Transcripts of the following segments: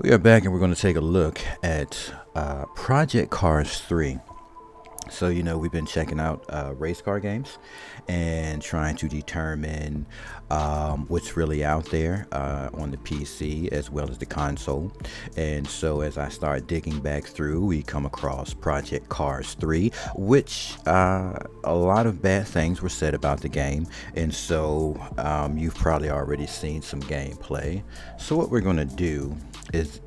We are back and we're going to take a look at Project Cars 3. So, we've been checking out race car games and trying to determine what's really out there on the PC as well as the console. And so, as I start digging back through, we come across Project Cars 3, which a lot of bad things were said about the game. And so, you've probably already seen some gameplay. So, what we're going to do is,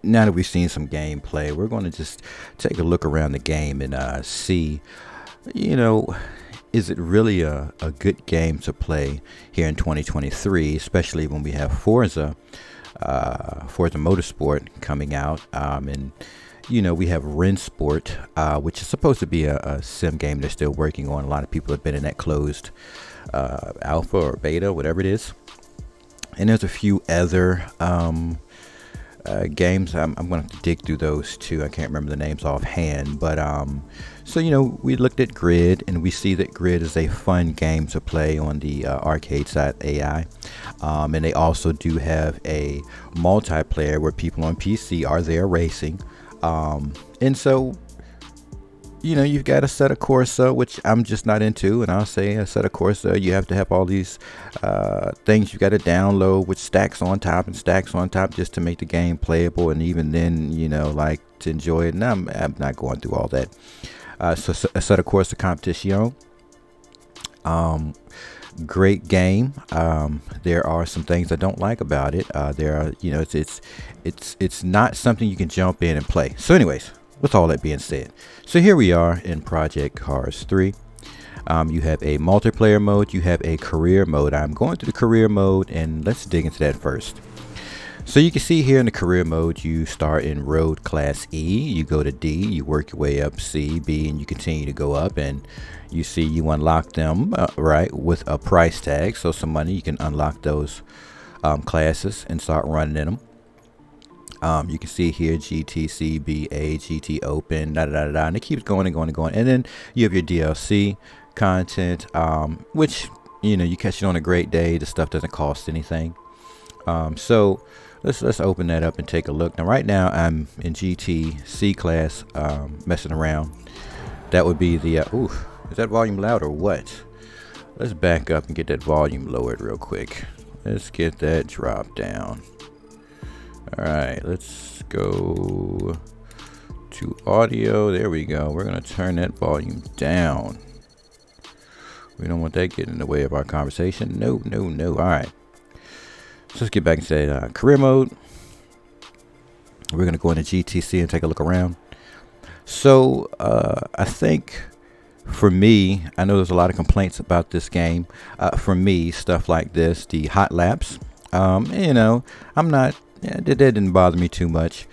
now that we've seen some gameplay, we're going to just take a look around the game and see, is it really a good game to play here in 2023, especially when we have Forza Motorsport coming out, and we have Rennsport, which is supposed to be a sim game they're still working on. A lot of people have been in that closed alpha or beta, whatever it is, and there's a few other games. I'm going to have to dig through those too. I can't remember the names offhand, but so we looked at Grid, and we see that Grid is a fun game to play on the arcade side AI, and they also do have a multiplayer where people on PC are there racing, and so you've got Assetto Corsa, which I'm just not into, and I'll say Assetto Corsa, you have to have all these things you got to download with stacks on top and stacks on top just to make the game playable, and even then, like to enjoy it. And I'm not going through all that. So Assetto Corsa Competition, great game. There are some things I don't like about it. There are, it's not something you can jump in and play. So, anyways. With all that being said, so here we are in Project Cars 3. You have a multiplayer mode, you have a career mode. I'm going through the career mode, and let's dig into that first. So you can see here in the career mode, you start in road class E, you go to D, you work your way up C, B, and you continue to go up, and you see you unlock them right with a price tag. So some money, you can unlock those classes and start running in them. You can see here GTCBA, GT Open, and it keeps going and going and going. And then you have your DLC content, which you catch it on a great day. The stuff doesn't cost anything. So let's open that up and take a look. Now, right now I'm in GT C class, messing around. That would be the is that volume loud or what? Let's back up and get that volume lowered real quick. Let's get that dropped down. Alright, let's go to audio. There we go. We're going to turn that volume down. We don't want that getting in the way of our conversation. No. Alright. So let's get back into that career mode. We're going to go into GTC and take a look around. So, I think for me, I know there's a lot of complaints about this game. For me, stuff like this, the hot laps, I'm not... Yeah, that didn't bother me too much.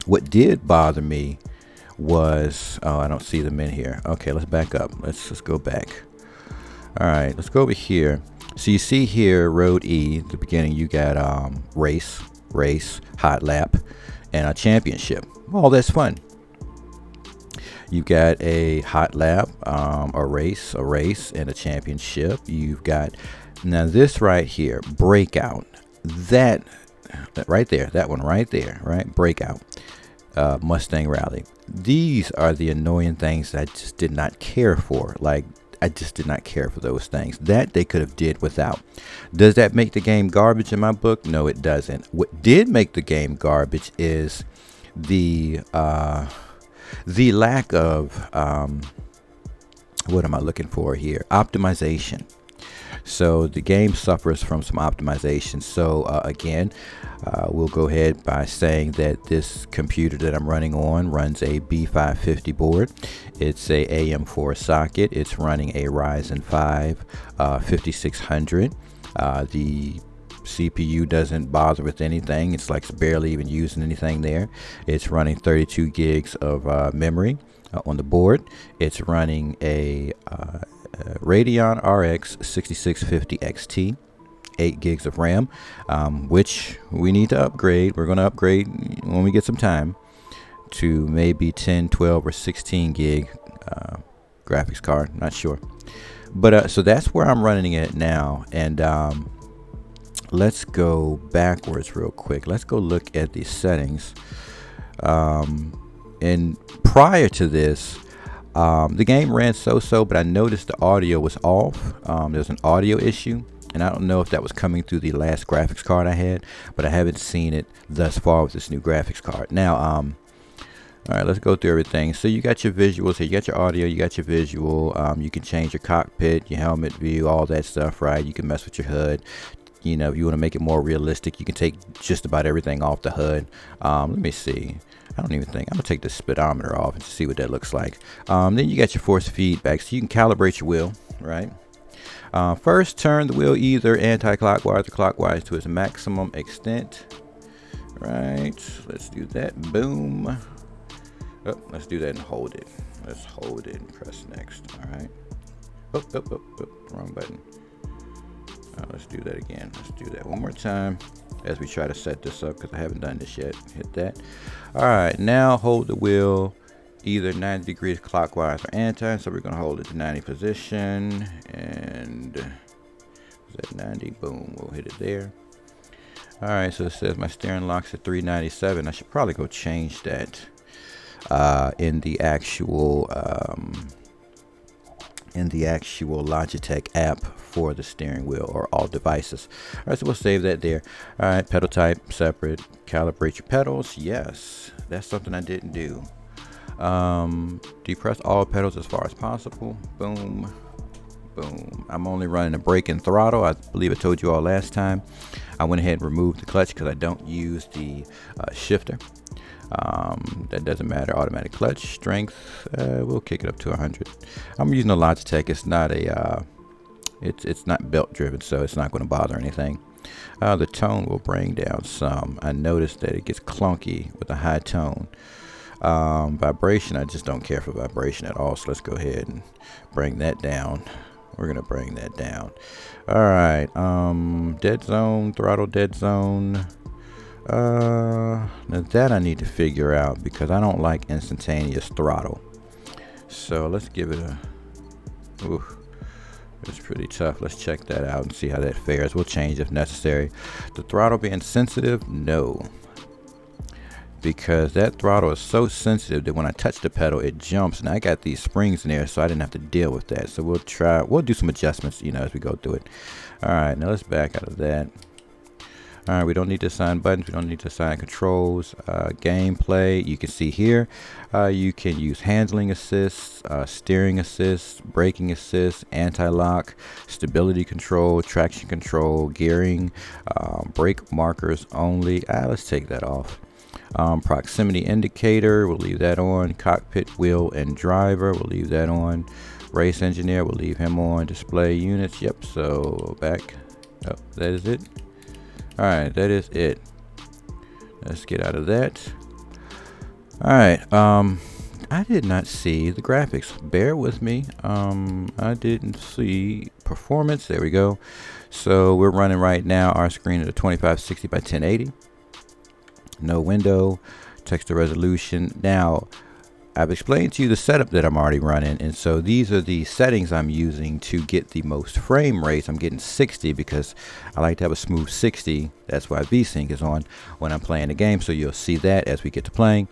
What did bother me was, I don't see them in here. Okay, let's back up. Let's go back. All right, let's go over here. So you see here, Road E, at the beginning, you got race, hot lap, and a championship. Well, that's fun. You got a hot lap, a race, and a championship. You've got, now this right here, breakout. That right there, that one right there, right? Breakout, Mustang Rally. These are the annoying things that I just did not care for. Like, I just did not care for those things. That they could have did without. Does that make the game garbage in my book? No, it doesn't. What did make the game garbage is the lack of what am I looking for here? Optimization. So the game suffers from some optimization. So again, we'll go ahead by saying that this computer that I'm running on runs a B550 board. It's a AM4 socket. It's running a Ryzen 5 5600. The CPU doesn't bother with anything. It's like it's barely even using anything there. It's running 32 gigs of memory on the board. It's running a Radeon RX 6650 XT, 8 gigs of RAM, which we need to upgrade. We're going to upgrade when we get some time to maybe 10, 12, or 16 gig graphics card. Not sure. But so that's where I'm running it now. And let's go backwards real quick. Let's go look at the settings. And prior to this, the game ran so-so, but I noticed the audio was off. There's an audio issue, and I don't know if that was coming through the last graphics card I had, but I haven't seen it thus far with this new graphics card. Now, all right, let's go through everything. So you got your visuals here. You got your audio, you got your visual. You can change your cockpit, your helmet view, all that stuff, right? You can mess with your HUD. You know, if you want to make it more realistic, you can take just about everything off the HUD. Let me see. I don't even think I'm gonna take the speedometer off and see what that looks like. Then you got your force feedback, so you can calibrate your wheel, right? First, turn the wheel either anti-clockwise or clockwise to its maximum extent. Right, let's do that. Boom. Oh, let's do that and hold it. Let's hold it and press next. All right. Oh, wrong button. Let's do that again. Let's do that one more time as we try to set this up, because I haven't done this yet. Hit that. All right, now hold the wheel either 90 degrees clockwise or anti. So we're going to hold it to 90 position, and is that 90? Boom, we'll hit it there. All right, so it says my steering lock's at 397. I should probably go change that in the actual Logitech app for the steering wheel or all devices. All right, so we'll save that there. All right, pedal type separate. Calibrate your pedals. Yes, that's something I didn't do. Depress all pedals as far as possible. Boom, boom. I'm only running a brake and throttle. I believe I told you all last time. I went ahead and removed the clutch because I don't use the shifter. That doesn't matter. Automatic clutch strength, we'll kick it up to 100. I'm using a Logitech. It's not a it's not belt driven, so it's not going to bother anything. The tone will bring down some. I noticed that it gets clunky with a high tone. Vibration, I just don't care for vibration at all, so let's go ahead and bring that down. We're gonna bring that down. All right, dead zone, throttle dead zone. Now that I need to figure out, because I don't like instantaneous throttle. So let's give it a, ooh, it's pretty tough. Let's check that out and see how that fares. We'll change if necessary. The throttle being sensitive, no, because that throttle is so sensitive that when I touch the pedal, it jumps, and I got these springs in there, so I didn't have to deal with that. So we'll do some adjustments, you know, as we go through it. All right, now let's back out of that. All right, we don't need to assign buttons. We don't need to assign controls. Gameplay, you can see here, you can use handling assist, steering assist, braking assist, anti-lock, stability control, traction control, gearing, brake markers only. Let's take that off. Proximity indicator, we'll leave that on. Cockpit, wheel, and driver, we'll leave that on. Race engineer, we'll leave him on. Display units, yep, so back. Oh, that is it. All right, that is it. Let's get out of that. All right, I did not see the graphics. Bear with me. I didn't see performance. There we go. So we're running right now our screen at a 2560 by 1080. No window, text to resolution. Now, I've explained to you the setup that I'm already running, and so these are the settings I'm using to get the most frame rates. I'm getting 60 because I like to have a smooth 60. That's why VSync is on when I'm playing the game, so you'll see that as we get to playing.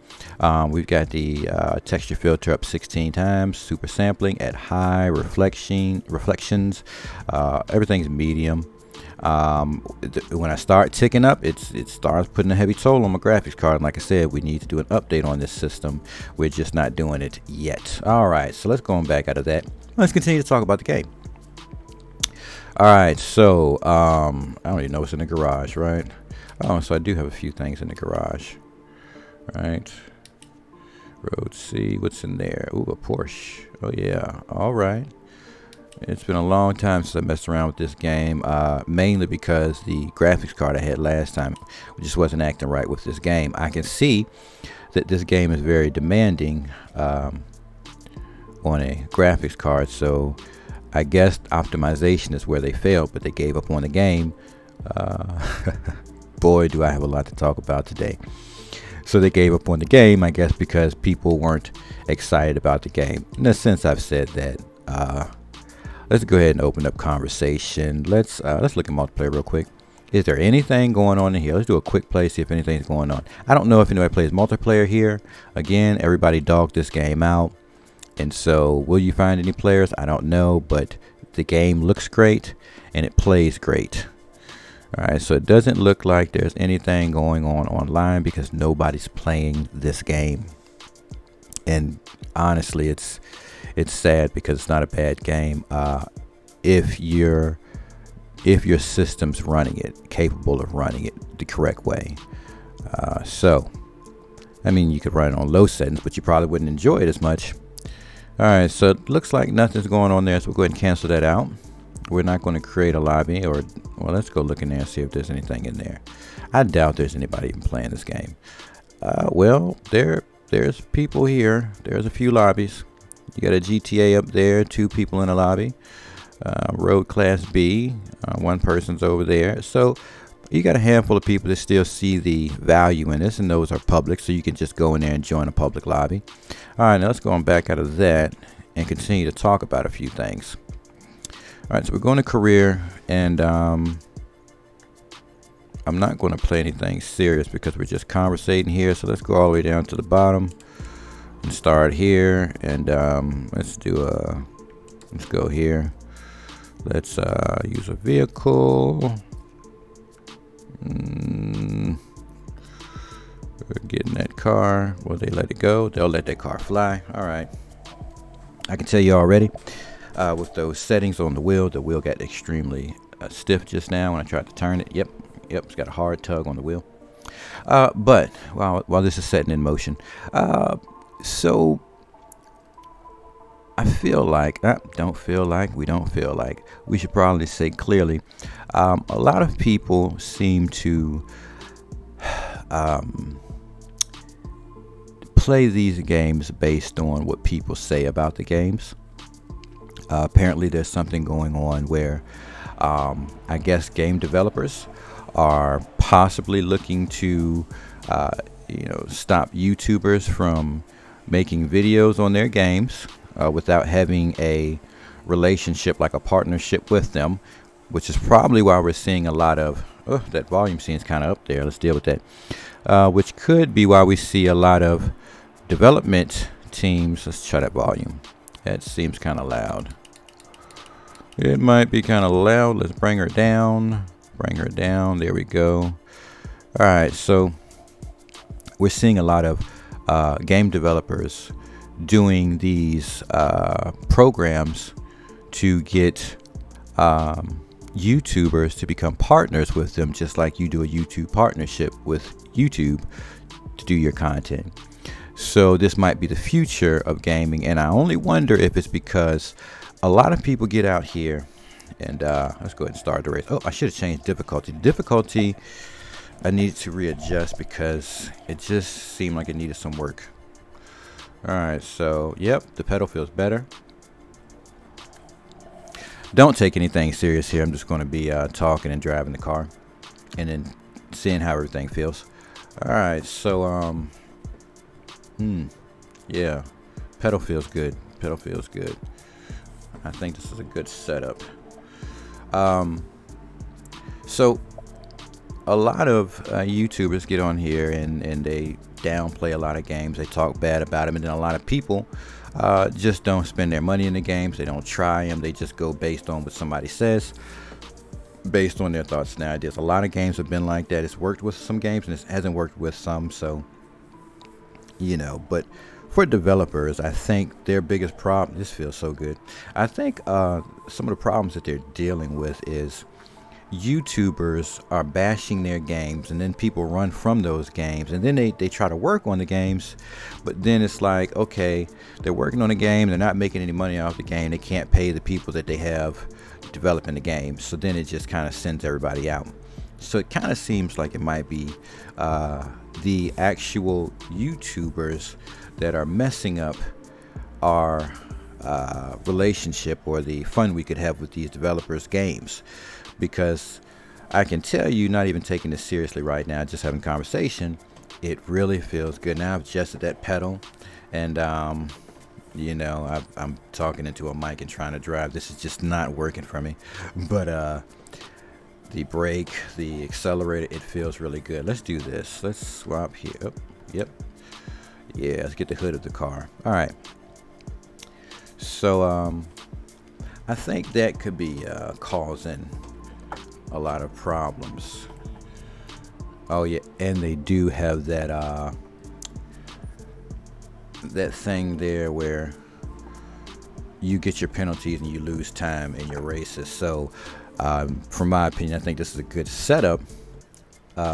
We've got the texture filter up 16 times, super sampling at high, reflections, everything's medium. When I start ticking up, it starts putting a heavy toll on my graphics card. And like I said, we need to do an update on this system. We're just not doing it yet. All right, so let's go on back out of that. Let's continue to talk about the game. All right, so I don't even know what's in the garage, right? Oh, so I do have a few things in the garage, right? Road C, what's in there? Ooh, a Porsche. Oh yeah, all right. It's been a long time since I messed around with this game, mainly because the graphics card I had last time just wasn't acting right with this game. I can see that this game is very demanding on a graphics card, so I guess optimization is where they failed, but they gave up on the game. Boy, do I have a lot to talk about today. So they gave up on the game, I guess, because people weren't excited about the game. In a sense, I've said that. Let's go ahead and open up conversation. Let's look at multiplayer real quick. Is there anything going on in here? Let's do a quick play, see if anything's going on. I don't know if anybody plays multiplayer here. Again, everybody dogged this game out. And so, will you find any players? I don't know, but the game looks great and it plays great. All right, so it doesn't look like there's anything going on online because nobody's playing this game. And honestly, it's sad because it's not a bad game. If your system's running it, capable of running it the correct way. So, I mean, you could run it on low settings, but you probably wouldn't enjoy it as much. All right, so it looks like nothing's going on there, so we'll go ahead and cancel that out. We're not going to create a lobby, or, well, let's go look in there and see if there's anything in there. I doubt there's anybody even playing this game. Well, there's people here. There's a few lobbies. You got a GTA up there, 2 people in a lobby. Road Class B, 1 person's over there. So you got a handful of people that still see the value in this, and those are public, so you can just go in there and join a public lobby. All right, now let's go on back out of that and continue to talk about a few things. All right, so we're going to career, and I'm not going to play anything serious because we're just conversating here. So let's go all the way down to the bottom and start here, and let's go here. Let's use a vehicle. We're getting that car. Will they let it go? They'll let that car fly. All right. I can tell you already, with those settings on the wheel got extremely stiff just now when I tried to turn it. Yep, it's got a hard tug on the wheel. But while this is setting in motion, so I feel like, we don't feel like, we should probably say clearly, a lot of people seem to play these games based on what people say about the games. Apparently there's something going on where I guess game developers are possibly looking to stop YouTubers from making videos on their games without having a relationship, like a partnership with them, which is probably why we're seeing a lot of that volume seems kind of up there. Let's deal with that. Which could be why we see a lot of development teams. Let's try that volume. That seems kind of loud. It might be kind of loud. Let's bring her down. There we go. All right, so we're seeing a lot of game developers doing these programs to get YouTubers to become partners with them, just like you do a YouTube partnership with YouTube to do your content. So this might be the future of gaming, and I only wonder if it's because a lot of people get out here and let's go ahead and start the race. Oh, I should have changed difficulty. I needed to readjust because it just seemed like it needed some work. All right, so yep, the pedal feels better. Don't take anything serious here. I'm just going to be talking and driving the car and then seeing how everything feels. All right, so yeah, pedal feels good. I think this is a good setup. So a lot of YouTubers get on here and they downplay a lot of games. They talk bad about them, and then a lot of people just don't spend their money in the games. They don't try them. They just go based on what somebody says, based on their thoughts and ideas. A lot of games have been like that. It's worked with some games and it hasn't worked with some. So, but for developers, I think their biggest problem, this feels so good. I think some of the problems that they're dealing with is YouTubers are bashing their games, and then people run from those games, and then they try to work on the games, but then it's like, okay, they're working on the game, they're not making any money off the game, they can't pay the people that they have developing the game, so then it just kind of sends everybody out. So it kind of seems like it might be the actual YouTubers that are messing up our relationship or the fun we could have with these developers' games. Because I can tell you, not even taking this seriously right now, just having a conversation, it really feels good. Now I've adjusted that pedal, and I'm talking into a mic and trying to drive. This is just not working for me. But The brake, the accelerator, it feels really good. Let's do this. Let's swap here. Oh, yep. Yeah, let's get the hood of the car. All right. So I think that could be causing a lot of problems. Oh yeah, and they do have that that thing there where you get your penalties and you lose time in your races. So from my opinion, I think this is a good setup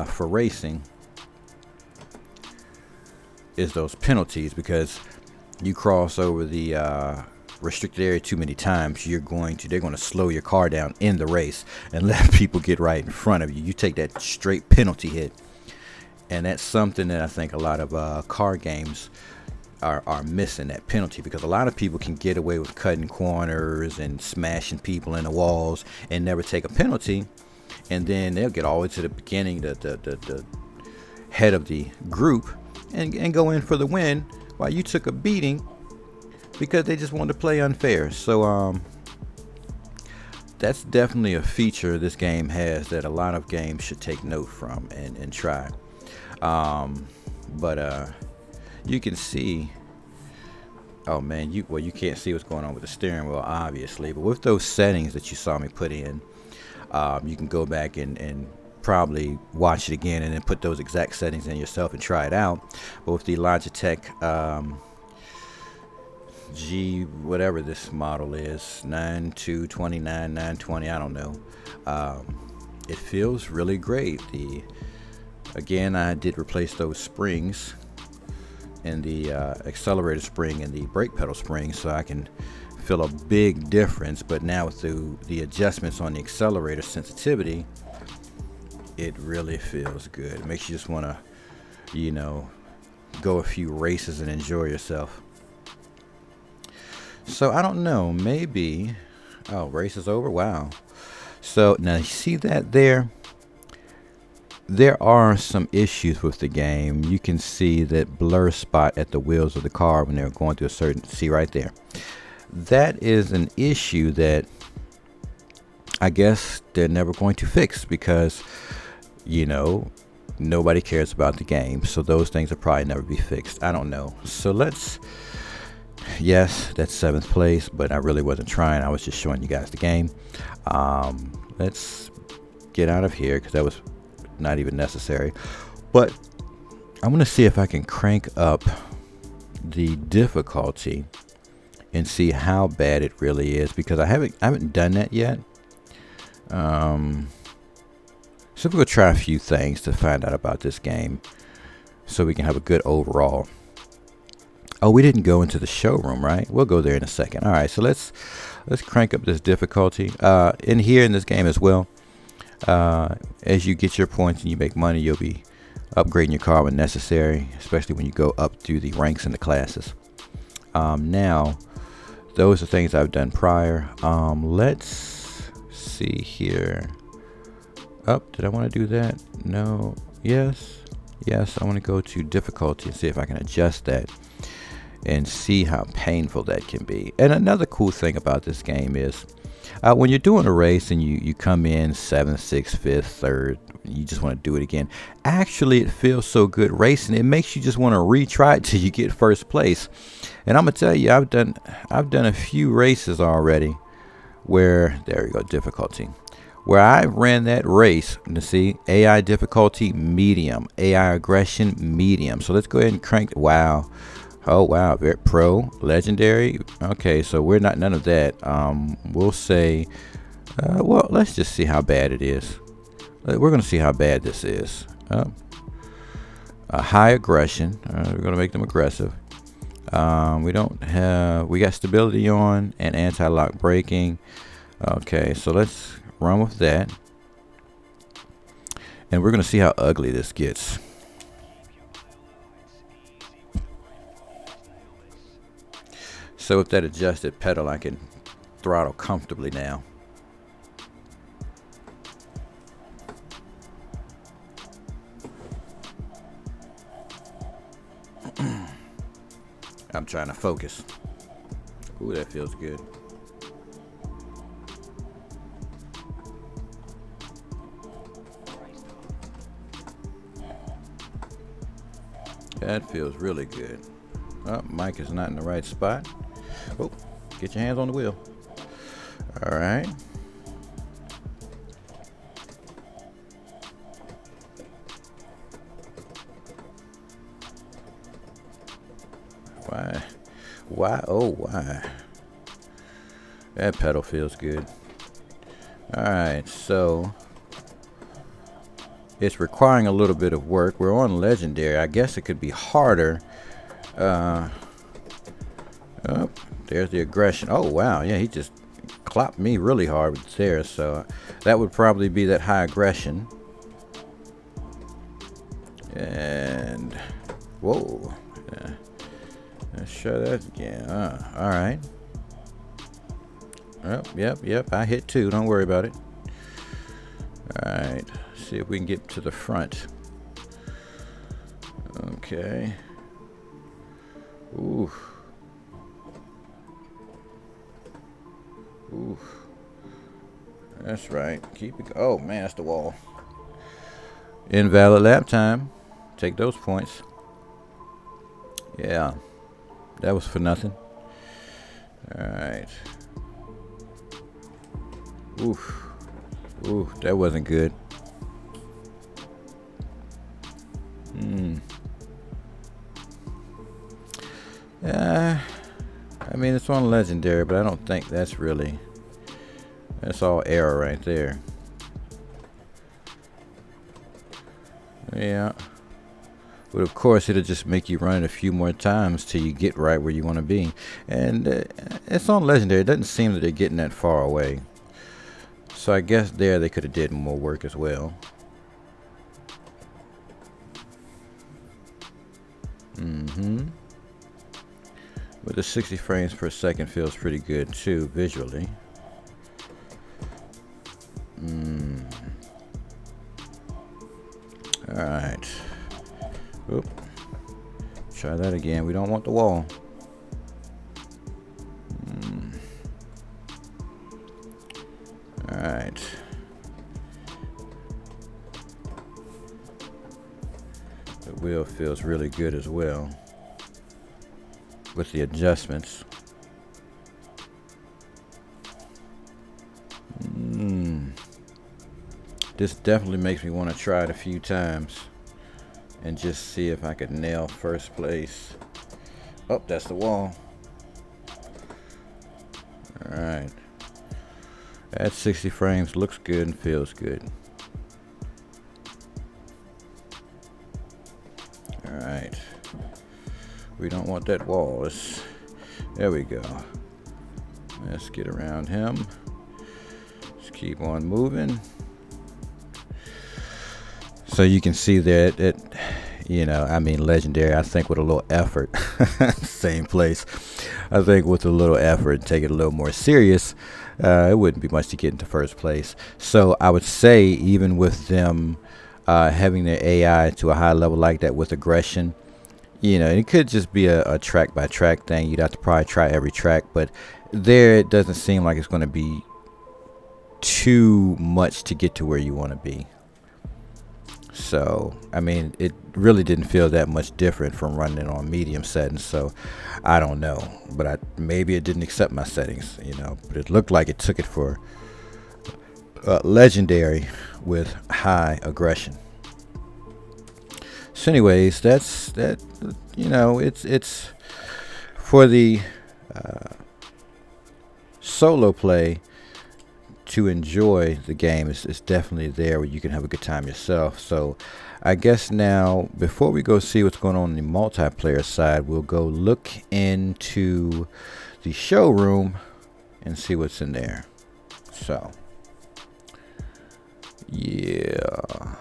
for racing, is those penalties, because you cross over the restricted area too many times, they're going to slow your car down in the race and let people get right in front of you. You take that straight penalty hit, and that's something that I think a lot of car games are missing, that penalty, because a lot of people can get away with cutting corners and smashing people in the walls and never take a penalty, and then they'll get all the way to the beginning, the head of the group, and go in for the win while you took a beating because they just wanted to play unfair. So that's definitely a feature this game has that a lot of games should take note from and try. But you can see, oh man, you can't see what's going on with the steering wheel, obviously, but with those settings that you saw me put in, you can go back and probably watch it again and then put those exact settings in yourself and try it out. But with the Logitech G, whatever this model is, 9229, 920, I don't know, it feels really great. Again, I did replace those springs in the accelerator spring and the brake pedal spring, so I can feel a big difference. But now with the adjustments on the accelerator sensitivity, it really feels good. It makes you just want to, go a few races and enjoy yourself. So I don't know, maybe, race is over. Wow. So now you see that there are some issues with the game. You can see that blur spot at the wheels of the car when they're going through a certain, see right there. That is an issue that I guess they're never going to fix because, nobody cares about the game. So those things will probably never be fixed. I don't know. So yes, that's 7th place, but I really wasn't trying. I was just showing you guys the game. Let's get out of here because that was not even necessary. But I'm going to see if I can crank up the difficulty and see how bad it really is, because I haven't done that yet. So we're going to try a few things to find out about this game so we can have a good overall. Oh, we didn't go into the showroom, right? We'll go there in a second. All right, so let's crank up this difficulty. In here in this game as well, as you get your points and you make money, you'll be upgrading your car when necessary, especially when you go up through the ranks and the classes. Now, those are things I've done prior. Let's see here. Did I want to do that? No. Yes. I want to go to difficulty and see if I can adjust that and see how painful that can be. And another cool thing about this game is when you're doing a race and you come in 7th, 6th, 5th, 3rd, you just want to do it again. Actually, it feels so good racing. It makes you just want to retry it till you get first place. And I'm gonna tell you, I've done a few races already where, there you go, difficulty, where I ran that race. You see, AI difficulty medium, AI aggression medium. So let's go ahead and crank. Wow. Oh wow, very pro, legendary. Okay, so we're not none of that. We'll say, well, let's just see how bad it is. We're gonna see how bad this is. A high aggression. We're gonna make them aggressive. We got stability on and anti-lock braking. Okay, so let's run with that, and we're gonna see how ugly this gets. So with that adjusted pedal, I can throttle comfortably now. I'm trying to focus. Ooh, that feels good. That feels really good. Oh, Mike is not in the right spot. Oh, get your hands on the wheel. All right. Why? Why? Oh, why? That pedal feels good. All right, so it's requiring a little bit of work. We're on legendary. I guess it could be harder. Oh, there's the aggression. Oh, wow. Yeah, he just clopped me really hard with there. So that would probably be that high aggression. And whoa. Yeah. Let's show that again. All right. Oh, yep. I hit 2. Don't worry about it. All right. See if we can get to the front. Okay. Ooh. Ooh. That's right. Keep it. Oh man, that's the wall. Invalid lap time. Take those points. Yeah. That was for nothing. All right. Oof. Ooh, that wasn't good. I mean, it's on legendary, but I don't think that's all error right there. Yeah. But of course, it'll just make you run it a few more times till you get right where you want to be. And it's on legendary. It doesn't seem that they're getting that far away. So I guess there they could have did more work as well. But the 60 frames per second feels pretty good too, visually. Alright. Oop. Try that again. We don't want the wall. Alright. The wheel feels really good as well with the adjustments. This definitely makes me want to try it a few times and just see if I could nail first place. Oh, that's the wall. Alright. At 60 frames, looks good and feels good. Alright. We don't want that wall. There we go. Let's get around him. Just keep on moving. So you can see that I mean, legendary, I think with a little effort, same place. I think with a little effort, take it a little more serious, it wouldn't be much to get into first place. So I would say even with them having their AI to a high level like that with aggression, it could just be a track by track thing. You'd have to probably try every track, but there it doesn't seem like it's going to be too much to get to where you want to be. So, I mean, it really didn't feel that much different from running it on medium settings. So, I don't know. But maybe it didn't accept my settings, But it looked like it took it for legendary with high aggression. So, anyways, that's that. It's for the solo play. To enjoy the game is definitely there where you can have a good time yourself. So I guess now, before we go see what's going on the multiplayer side, we'll go look into the showroom and see what's in there. So yeah.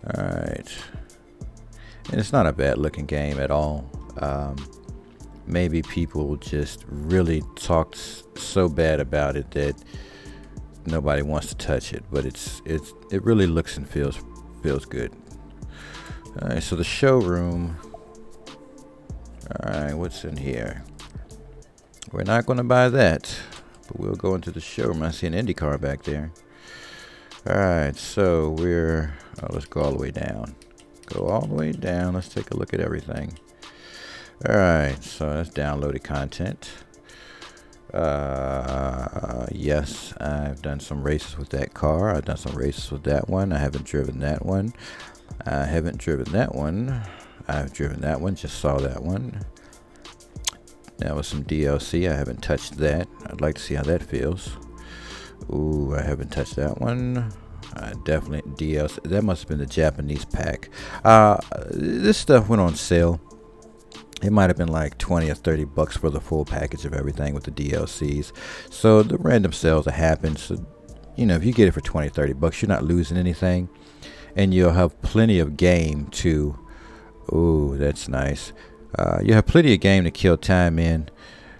Alright. And it's not a bad looking game at all. Maybe people just really talked so bad about it that nobody wants to touch it, but it really looks and feels good. All right, so the showroom. All right, what's in here? We're not going to buy that, but we'll go into the showroom. I see an IndyCar back there. All right, so we're let's go all the way down. Go all the way down. Let's take a look at everything. All right, so that's downloaded content. Yes, I've done some races with that car. I've done some races with that one. I haven't driven that one. I haven't driven that one. I've driven that one. Just saw that one. That was some DLC. I haven't touched that. I'd like to see how that feels. Ooh, I haven't touched that one. Definitely DLC. That must have been the Japanese pack. This stuff went on sale. It might have been like 20 or 30 bucks for the full package of everything with the DLCs. So the random sales that happen. So, you know, if you get it for 20, 30 bucks, you're not losing anything. And you'll have plenty of game to, ooh, that's nice. You have plenty of game to kill time in,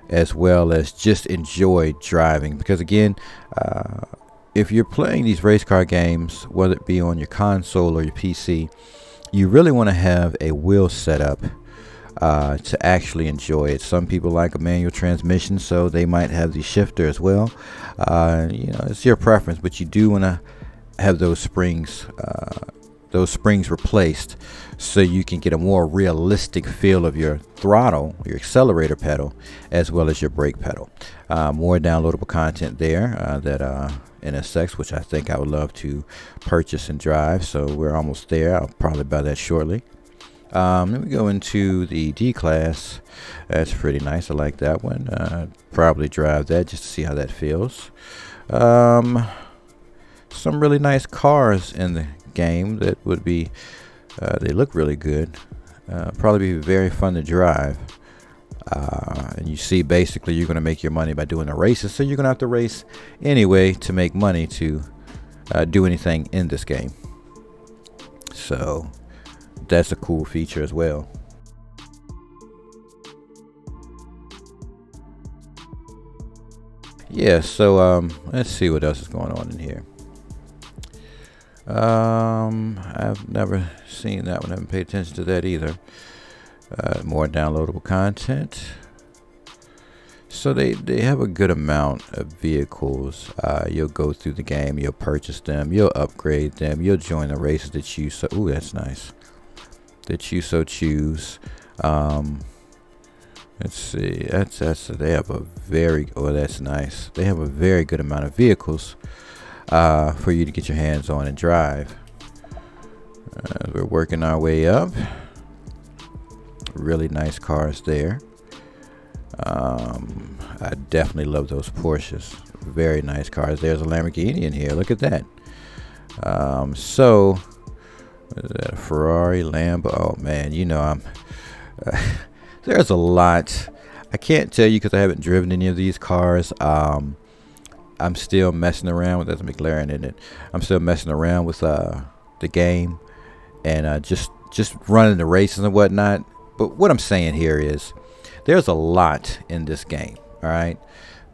as well as just enjoy driving. Because again, if you're playing these race car games, whether it be on your console or your PC, you really want to have a wheel setup to actually enjoy it. Some people like a manual transmission, so they might have the shifter as well. You know, it's your preference, but you do want to have those springs replaced so you can get a more realistic feel of your throttle, your accelerator pedal, as well as your brake pedal. More downloadable content there that NSX, which I think I would love to purchase and drive. So we're almost there. I'll probably buy that shortly. Let me go into the D class. That's pretty nice. I like that one. Probably drive that just to see how that feels. Some really nice cars in the game that would be they look really good. Probably be very fun to drive. And you see, basically you're going to make your money by doing the races, so you're going to have to race anyway to make money to do anything in this game. So that's a cool feature as well. Yeah, so let's see what else is going on in here. I've never seen that one. I haven't paid attention to that either. More downloadable content. So they have a good amount of vehicles. You'll go through the game, you'll purchase them, you'll upgrade them, you'll join the races that you so. Ooh, that's nice. That you so choose. Let's see. That's they have a very. Oh, that's nice. They have a very good amount of vehicles for you to get your hands on and drive. We're working our way up. Really nice cars there. I definitely love those Porsches. Very nice cars. There's a Lamborghini in here. Look at that. So is that a Ferrari, Lambo? Oh man, you know I'm. There's a lot. I can't tell you because I haven't driven any of these cars. I'm still messing around with. There's a McLaren in it. I'm still messing around with the game and just running the races and whatnot. But what I'm saying here is there's a lot in this game. All right.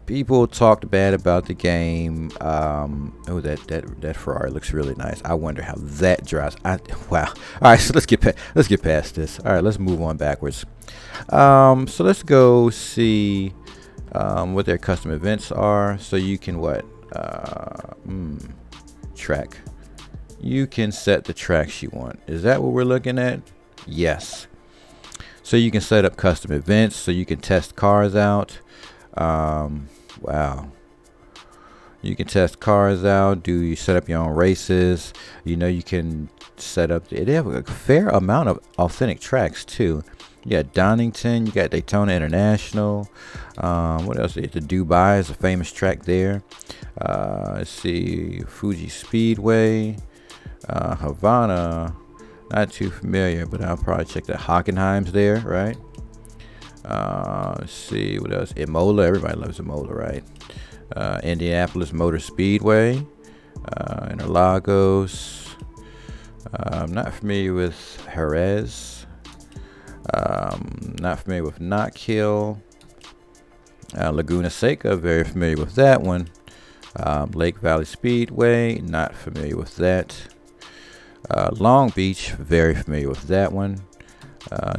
People talked bad about the game. Oh, that Ferrari looks really nice. I wonder how that drives. Wow. All right, so let's get past this. All right, let's move on backwards. So let's go see what their custom events are. So you can track. You can set the tracks you want. Is that what we're looking at? Yes. So you can set up custom events. So you can test cars out. Wow. You can test cars out. You set up your own races? You know, you can set up. They have a fair amount of authentic tracks too. You got Donington. You got Daytona International. What else? The Dubai is a famous track there. Let's see, Fuji Speedway, Havana. Not too familiar, but I'll probably check that. Hockenheim's there, right? Let's see what else. Imola, everybody loves Imola, right? Indianapolis Motor Speedway, Interlagos. I'm not familiar with Jerez. Not familiar with Knock Hill. Laguna Seca, very familiar with that one. Lake Valley Speedway, not familiar with that. Long Beach, very familiar with that one.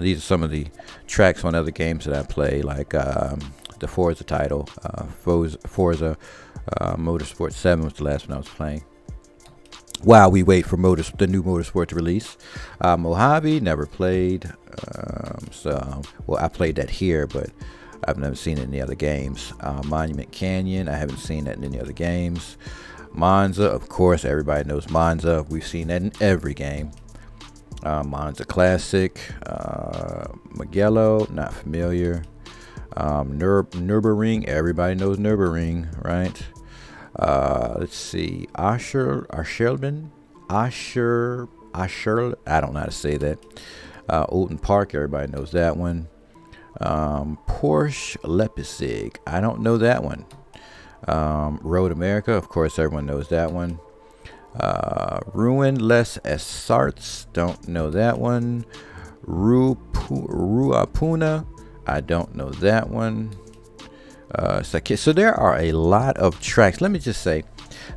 These are some of the tracks on other games that I play, like the Forza title. Forza Motorsport 7 was the last one I was playing. while we wait for the new Motorsport to release. Mojave, never played. Well, I played that here, but I've never seen it in any other games. Monument Canyon, I haven't seen that in any other games. Monza, of course, everybody knows Monza. We've seen that in every game. Monza Classic. Mugello, not familiar. Nürburgring, everybody knows Nürburgring, right? Let's see, Asher, I don't know how to say that. Alton Park, everybody knows that one. Porsche Leipzig, I don't know that one. Road America, of course, everyone knows that one. Ruin Les Essarts, don't know that one. Ruapuna, I don't know that one. So there are a lot of tracks. Let me just say,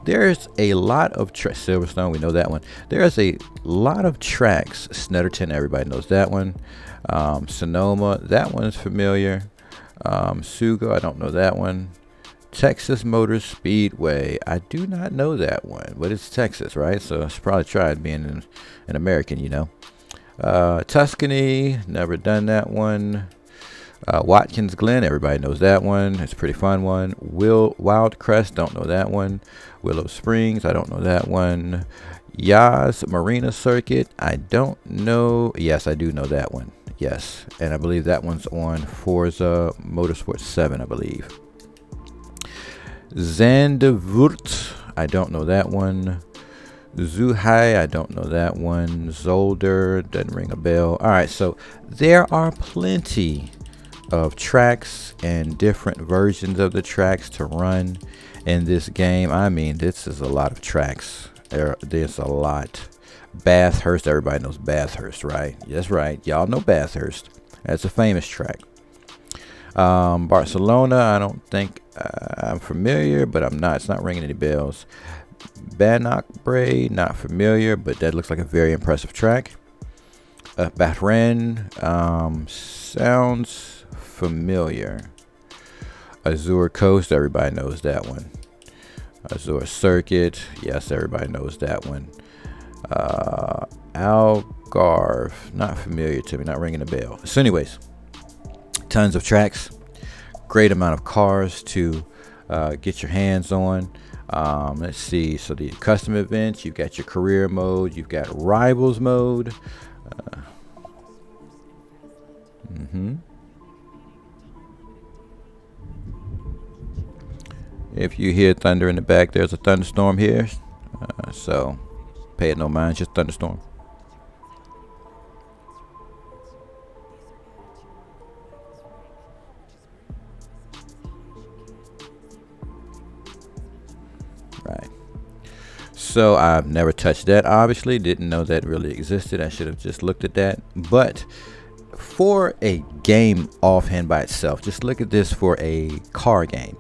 there's a lot of tracks. Silverstone, we know that one. There's a lot of tracks. Snetterton, everybody knows that one. Sonoma, that one's familiar. Sugo, I don't know that one. Texas Motor Speedway, I do not know that one, but it's Texas, right? So I should probably try it being an American, you know. Tuscany, never done that one. Watkins Glen, everybody knows that one. It's a pretty fun one. Wild Crest, don't know that one. Willow Springs, I don't know that one. Yas Marina Circuit, I don't know. Yes, I do know that one. Yes, and I believe that one's on Forza Motorsport 7, I believe. Zandvoort, I don't know that one. Zhuhai, I don't know that one. Zolder, doesn't ring a bell. All right, so there are plenty of tracks and different versions of the tracks to run in this game. I mean, this is a lot of tracks. There's a lot. Bathurst, everybody knows Bathurst, right? That's right, y'all know Bathurst. That's a famous track. Barcelona, I don't think I'm familiar, but it's not ringing any bells. Bannock Bray, not familiar, but that looks like a very impressive track. Bahrain, sounds familiar. Azure Coast, everybody knows that one. Azure Circuit, yes, everybody knows that one. Algarve, not familiar to me, not ringing a bell. So anyways, tons of tracks, great amount of cars to get your hands on. Let's see, so the custom events, you've got your career mode, you've got rivals mode. If you hear thunder in the back, there's a thunderstorm here, so pay it no mind, it's just thunderstorm. Right. So I've never touched that, obviously. Didn't know that really existed. I should have just looked at that. But for a game offhand by itself, just look at this for a car game.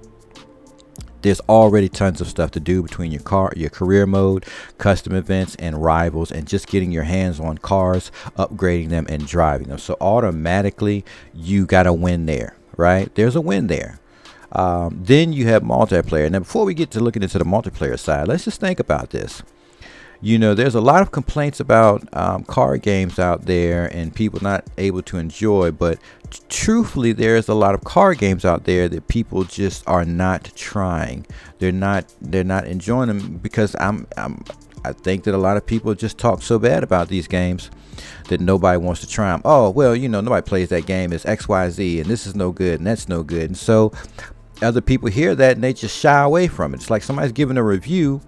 There's already tons of stuff to do between your career mode, custom events, and rivals, and just getting your hands on cars, upgrading them, and driving them. So automatically, you got a win there, right? There's a win there. Then you have multiplayer. Now, before we get to looking into the multiplayer side, let's just think about this. You know, there's a lot of complaints about car games out there and people not able to enjoy, but truthfully, there's a lot of car games out there that people just are not trying. They're not enjoying them because I think that a lot of people just talk so bad about these games that nobody wants to try them. Oh, well, you know, nobody plays that game. It's XYZ and this is no good and that's no good. And so other people hear that and they just shy away from it. It's like somebody's giving a review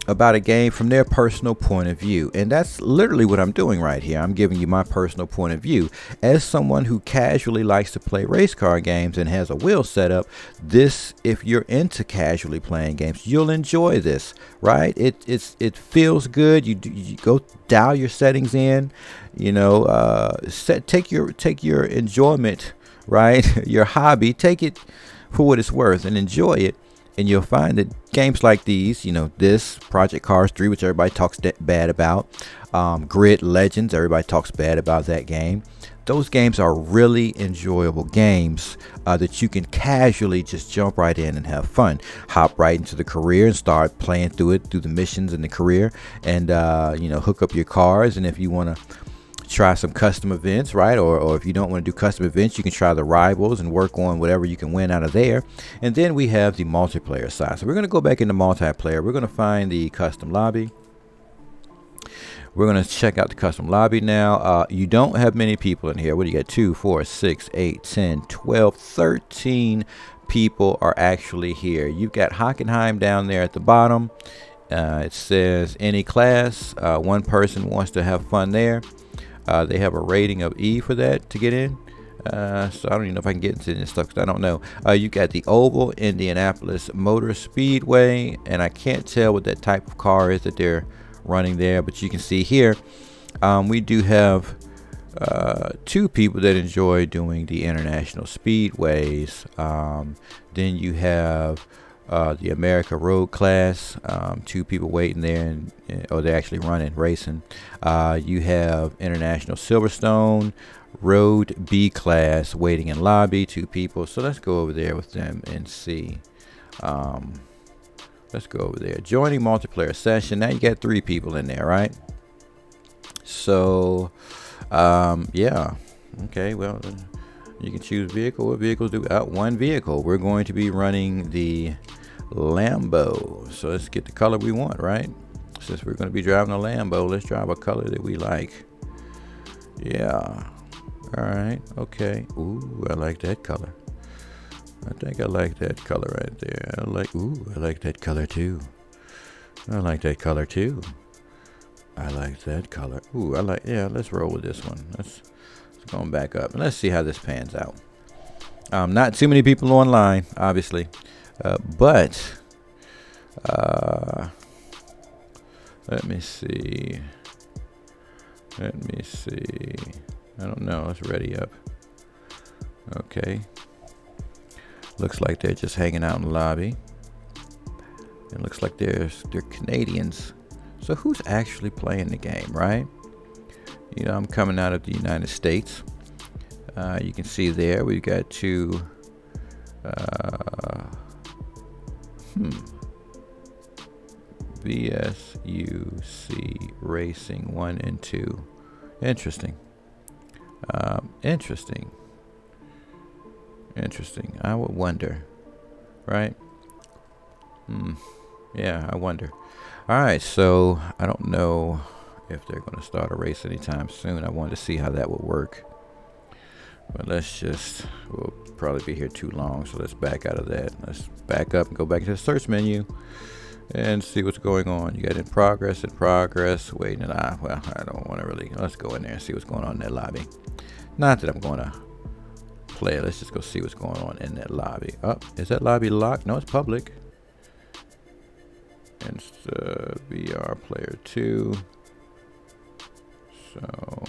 about a game from their personal point of view, and that's literally what I'm doing right here. I'm giving you my personal point of view as someone who casually likes to play race car games and has a wheel set up. This, if you're into casually playing games, you'll enjoy this, right? It feels good. You go dial your settings in, you know, take your enjoyment, right? Your hobby, take it for what it's worth and enjoy it. And you'll find that games like these, you know, this Project Cars 3, which everybody talks bad about, Grid Legends, everybody talks bad about that game. those games are really enjoyable games that you can casually just jump right in and have fun. Hop right into the career and start playing through the missions in the career, and hook up your cars. And if you want to try some custom events, right, or if you don't want to do custom events, you can try the rivals and work on whatever you can win out of there. And then we have the multiplayer side. So we're going to go back into multiplayer. We're going to find the custom lobby. We're going to check out the custom lobby now. You don't have many people in here. What do you got? 2, 4, 6, 8, 10, 12, 13 people are actually here. You've got Hockenheim down there at the bottom. It says any class. One person wants to have fun there. They have a rating of E for that to get in. So I don't even know if I can get into this stuff because I don't know. You got the Oval Indianapolis Motor Speedway, and I can't tell what that type of car is that they're running there, but you can see here we do have 2 people that enjoy doing the international speedways. Then you have the America Road class, 2 people waiting there, or they're actually running, racing. You have International Silverstone Road B class waiting in lobby, 2 people. So let's go over there with them and see. Let's go over there. Joining multiplayer session. Now you got 3 people in there, right? So, yeah. Okay, well, you can choose vehicle. What vehicles do? One vehicle. We're going to be running the Lambo. So let's get the color we want, right? Since we're going to be driving a Lambo, let's drive a color that we like. Yeah. All right. Okay. Ooh, I like that color. I think I like that color right there. I like that color too. I like that color too. I like that color. Ooh, yeah, let's roll with this one. Let's go on back up and let's see how this pans out. Not too many people online, obviously. But let me see. I don't know. Let's ready up. Okay. Looks like they're just hanging out in the lobby. It looks like they're Canadians. So who's actually playing the game, right? You know, I'm coming out of the United States. You can see there we've got 2. VSUC Racing 1 and 2. Interesting. Interesting. I would wonder, right? Yeah, I wonder. All right, so I don't know if they're going to start a race anytime soon. I wanted to see how that would work. But we'll probably be here too long, so let's back out of that. Let's back up and go back to the search menu and see what's going on. You got in progress, waiting, and I don't want to really. Let's go in there and see what's going on in that lobby. Not that I'm going to play. Let's just go see what's going on in that lobby. Is that lobby locked? No, it's public. And VR player 2. So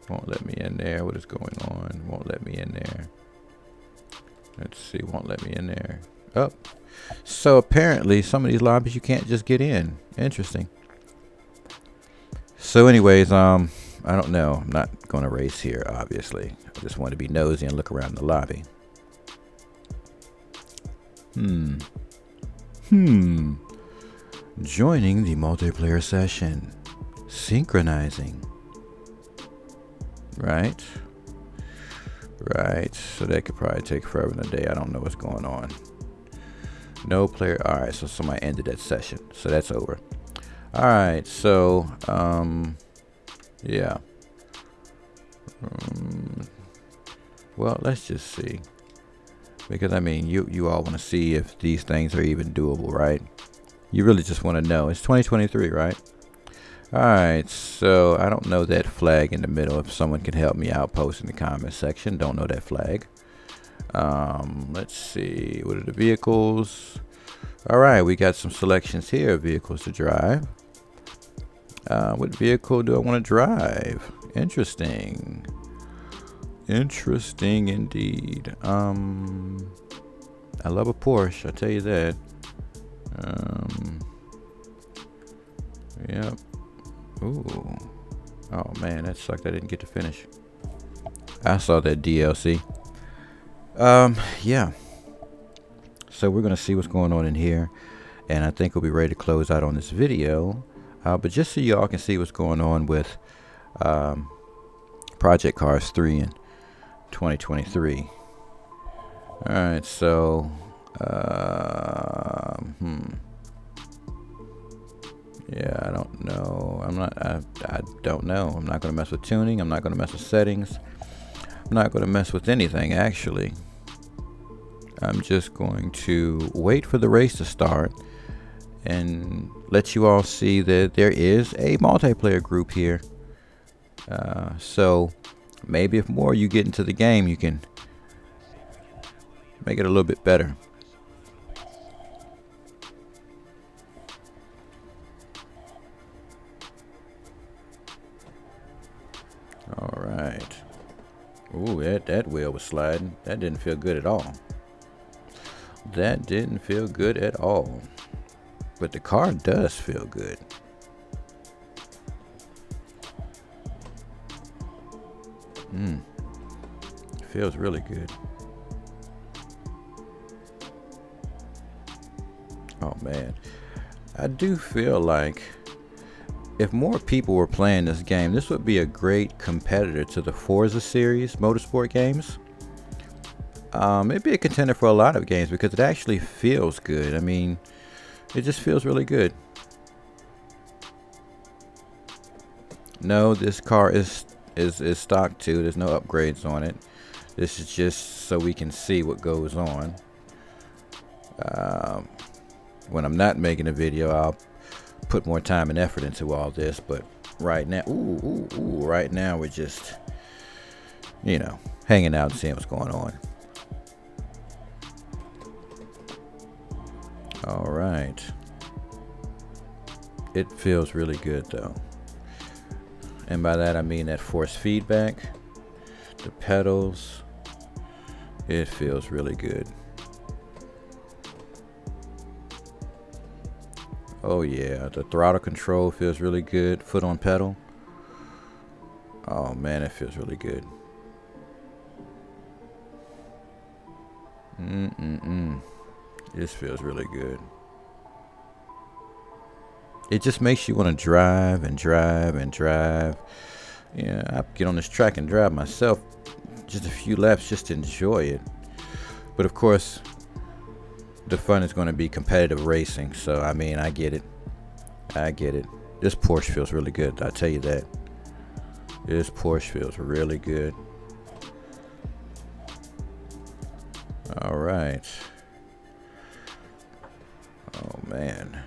won't let me in there. What is going on? Won't let me in there. Let's see. Won't let me in there. So apparently some of these lobbies you can't just get in. Interesting. So anyways, I don't know. I'm not going to race here, obviously. I just want to be nosy and look around the lobby. Joining the multiplayer session. Synchronizing. Right. So that could probably take forever in a day. I don't know what's going on. No player. All right. So somebody ended that session. So that's over. All right. So, yeah. Well, let's just see. Because, I mean, you all want to see if these things are even doable, right? You really just want to know. It's 2023, right? All right, so I don't know that flag in the middle. If someone can help me out, post in the comment section. Don't know that flag. Let's see. What are the vehicles? All right, we got some selections here. Vehicles to drive. What vehicle do I want to drive? Interesting. Interesting indeed. I love a Porsche, I tell you that. Yep. Ooh. Oh man, that sucked. I didn't get to finish. I saw that DLC. Yeah. So we're gonna see what's going on in here, and I think we'll be ready to close out on this video. But just so y'all can see what's going on with Project Cars 3 in 2023. All right, so yeah, I don't know. I don't know. I'm not gonna mess with tuning. I'm not gonna mess with settings. I'm not gonna mess with anything actually. I'm just going to wait for the race to start and let you all see that there is a multiplayer group here. So maybe if more you get into the game, you can make it a little bit better. All right. Ooh, that wheel was sliding. That didn't feel good at all. That didn't feel good at all. But the car does feel good. Feels really good. Oh man. I do feel like if more people were playing this game, this would be a great competitor to the Forza series motorsport games. It'd be a contender for a lot of games because it actually feels good. I mean, it just feels really good. No, this car is stock too. There's no upgrades on it. This is just so we can see what goes on. When I'm not making a video, I'll put more time and effort into all this. But right now, right now we're just, hanging out and seeing what's going on. All right. It feels really good though. And by that I mean that force feedback, the pedals, it feels really good. Oh yeah, the throttle control feels really good, foot on pedal. Oh man, it feels really good. This feels really good. It just makes you want to drive and drive and drive. Yeah, I get on this track and drive myself just a few laps just to enjoy it. But of course, the fun is going to be competitive racing. So, I mean, I get it. I get it. This Porsche feels really good. I'll tell you that. This Porsche feels really good. All right. Oh, man.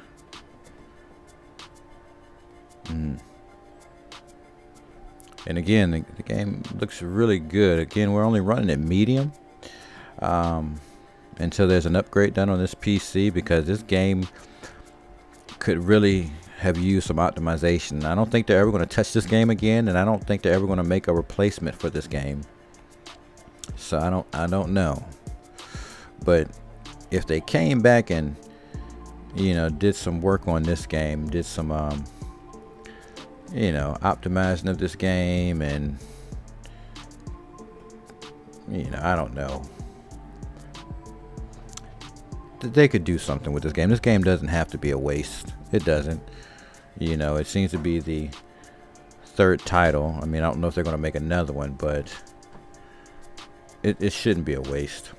And again, the game looks really good. Again, we're only running at medium until there's an upgrade done on this PC, because this game could really have used some optimization. I don't think they're ever going to touch this game again, and I don't think they're ever going to make a replacement for this game. So I don't know. But if they came back and did some work on this game, did some optimizing of this game, and I don't know, they could do something with this game. This game doesn't have to be a waste. It doesn't. It seems to be the third title. I mean, I don't know if they're going to make another one, but it shouldn't be a waste.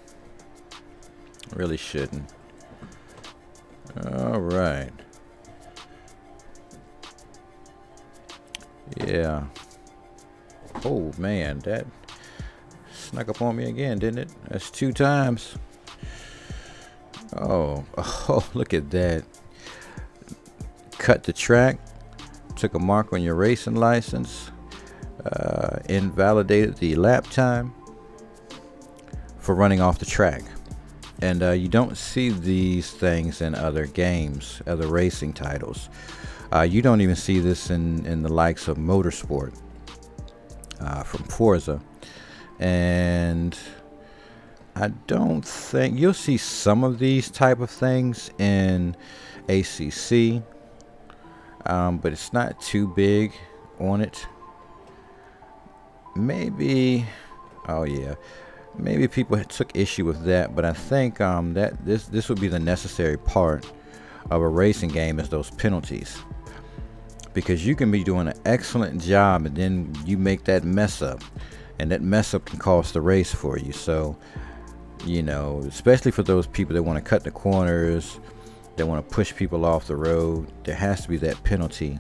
It really shouldn't. All right. Yeah. Oh man, that snuck up on me again, didn't it? That's 2 times. Oh, look at that. Cut the track, took a mark on your racing license, invalidated the lap time for running off the track. And you don't see these things in other games, other racing titles. You don't even see this in the likes of Motorsport from Forza. And I don't think you'll see some of these type of things in ACC, but it's not too big on it. Maybe Oh yeah, maybe people took issue with that, but I think that this would be the necessary part of a racing game is those penalties, because you can be doing an excellent job and then you make that mess up, and that mess up can cost the race for you. So especially for those people that want to cut the corners, that want to push people off the road, there has to be that penalty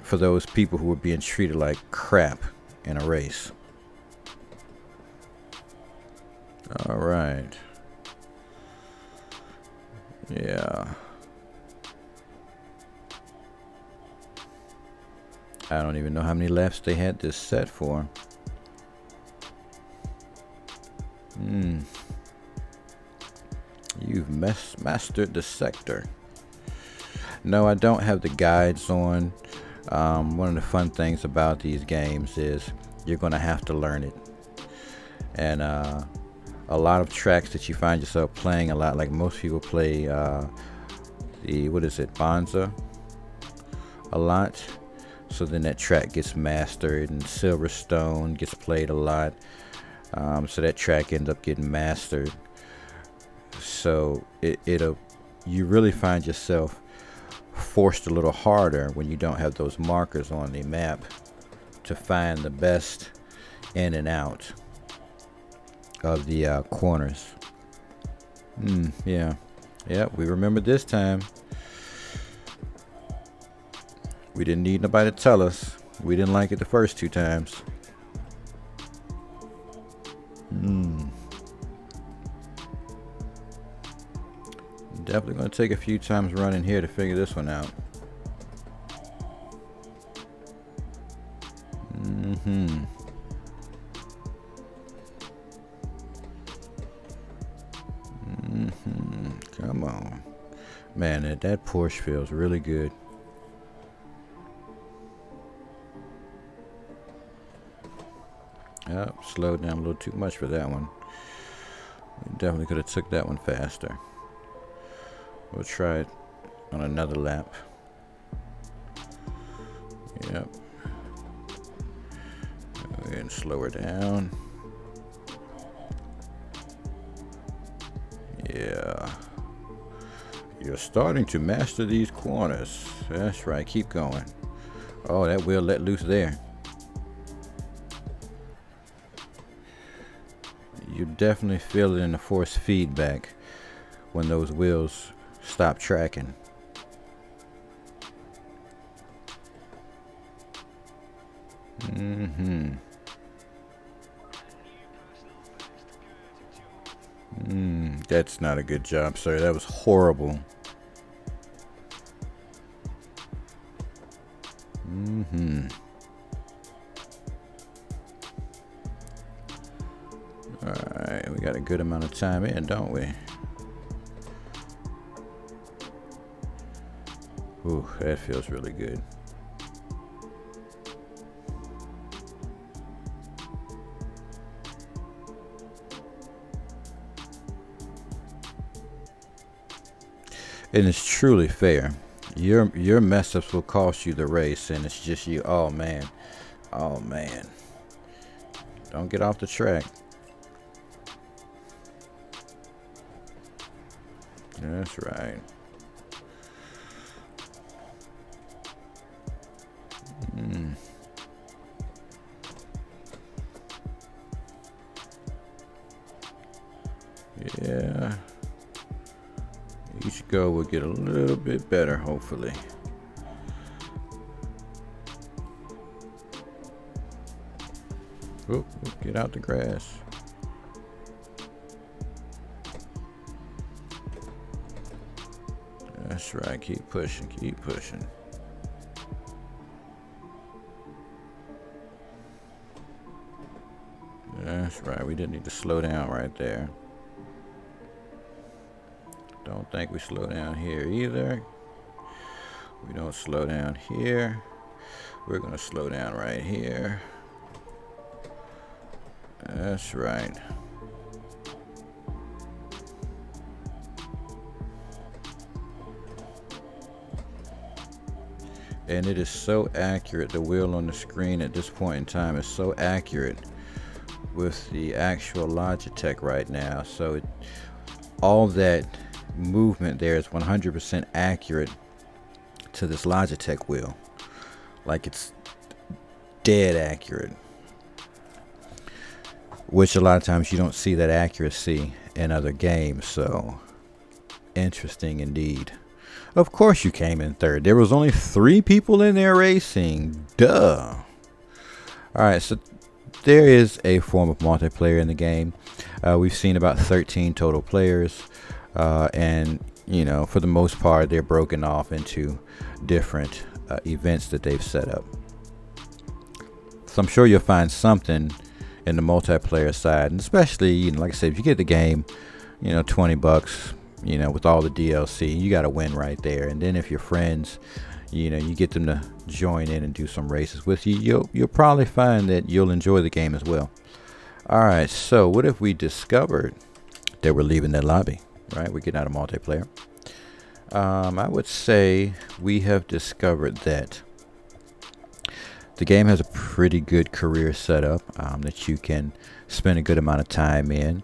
for those people who are being treated like crap in a race. All right. Yeah. I don't even know how many laps they had this set for. You've mastered the sector. No, I don't have the guides on. One of the fun things about these games is you're going to have to learn it. And a lot of tracks that you find yourself playing a lot, like most people play Bonza a lot. So then that track gets mastered, and Silverstone gets played a lot. So that track ends up getting mastered. So you really find yourself forced a little harder when you don't have those markers on the map to find the best in and out of the corners. Yeah, we remember this time. We didn't need nobody to tell us. We didn't like it the first two times. Definitely going to take a few times running here to figure this one out. Come on. Man, that Porsche feels really good. Yep, slowed down a little too much for that one. We definitely could have took that one faster. We'll try it on another lap. Yep. Go ahead and slow her down. Yeah. You're starting to master these corners. That's right, keep going. Oh, that wheel let loose there. You definitely feel it in the force feedback when those wheels stop tracking. That's not a good job, sir. That was horrible. Alright, we got a good amount of time in, don't we? Ooh, that feels really good. And it's truly fair. Your mess ups will cost you the race, and it's just you. Oh man. Don't get off the track. That's right. Yeah. Each go will get a little bit better, hopefully. Oop, get out the grass. That's right, keep pushing, keep pushing. That's right, we didn't need to slow down right there. Don't think we slow down here either. We don't slow down here. We're gonna slow down right here. That's right. And it is so accurate. The wheel on the screen at this point in time is so accurate with the actual Logitech right now. So all that movement there is 100% accurate to this Logitech wheel. Like, it's dead accurate, which a lot of times you don't see that accuracy in other games. So interesting indeed. Of course you came in third. There was only 3 people in there racing. Duh. Alright, so there is a form of multiplayer in the game. We've seen about 13 total players. And, you know, for the most part, they're broken off into different events that they've set up. So I'm sure you'll find something in the multiplayer side. And especially, you know, like I said, if you get the game, you know, $20, you know, with all the DLC, you got to win right there. And then if your friends, you know, you get them to join in and do some races with you, you'll probably find that you'll enjoy the game as well. All right, so what if we discovered that we're leaving that lobby, right? We're getting out of multiplayer. I would say we have discovered that the game has a pretty good career setup that you can spend a good amount of time in.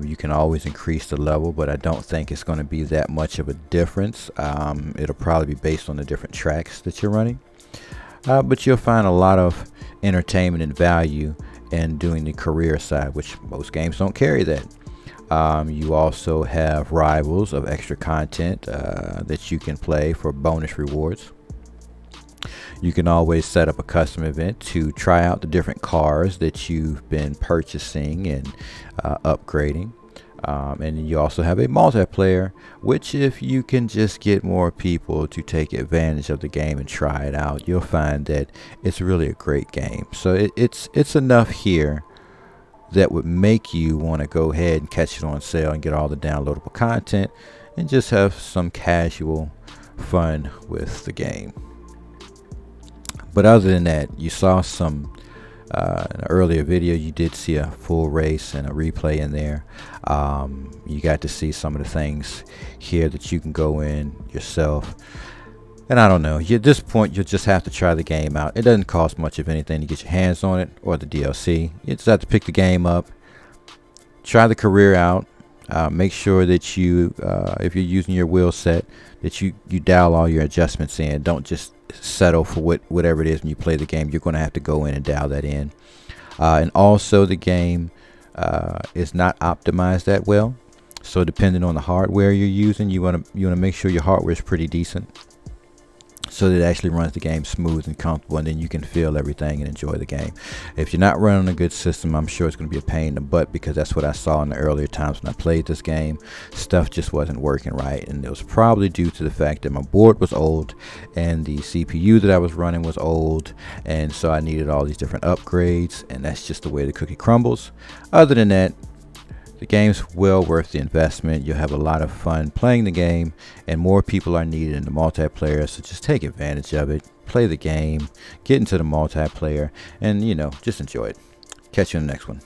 You can always increase the level, but I don't think it's going to be that much of a difference. It'll probably be based on the different tracks that you're running. But you'll find a lot of entertainment and value in doing the career side, which most games don't carry that. You also have rivals of extra content that you can play for bonus rewards. You can always set up a custom event to try out the different cars that you've been purchasing and upgrading. And you also have a multiplayer, which if you can just get more people to take advantage of the game and try it out, you'll find that it's really a great game. So it's enough here that would make you want to go ahead and catch it on sale and get all the downloadable content and just have some casual fun with the game. But other than that, you saw some in an earlier video, you did see a full race and a replay in there. You got to see some of the things here that you can go in yourself. And I don't know, at this point you'll just have to try the game out. It doesn't cost much of anything to get your hands on it, or the DLC. You just have to pick the game up, try the career out. Make sure that you, if you're using your wheel set, that you dial all your adjustments in. Don't just settle for whatever it is when you play the game. You're going to have to go in and dial that in. And also the game is not optimized that well. So depending on the hardware you're using, you want to make sure your hardware is pretty decent, so that it actually runs the game smooth and comfortable, and then you can feel everything and enjoy the game. If you're not running a good system, I'm sure it's going to be a pain in the butt, because that's what I saw in the earlier times when I played this game. Stuff just wasn't working right, and it was probably due to the fact that my board was old and the CPU that I was running was old, and so I needed all these different upgrades, and that's just the way the cookie crumbles. Other than that, the game's well worth the investment. You'll have a lot of fun playing the game, and more people are needed in the multiplayer, so just take advantage of it. Play the game, get into the multiplayer, and, you know, just enjoy it. Catch you in the next one.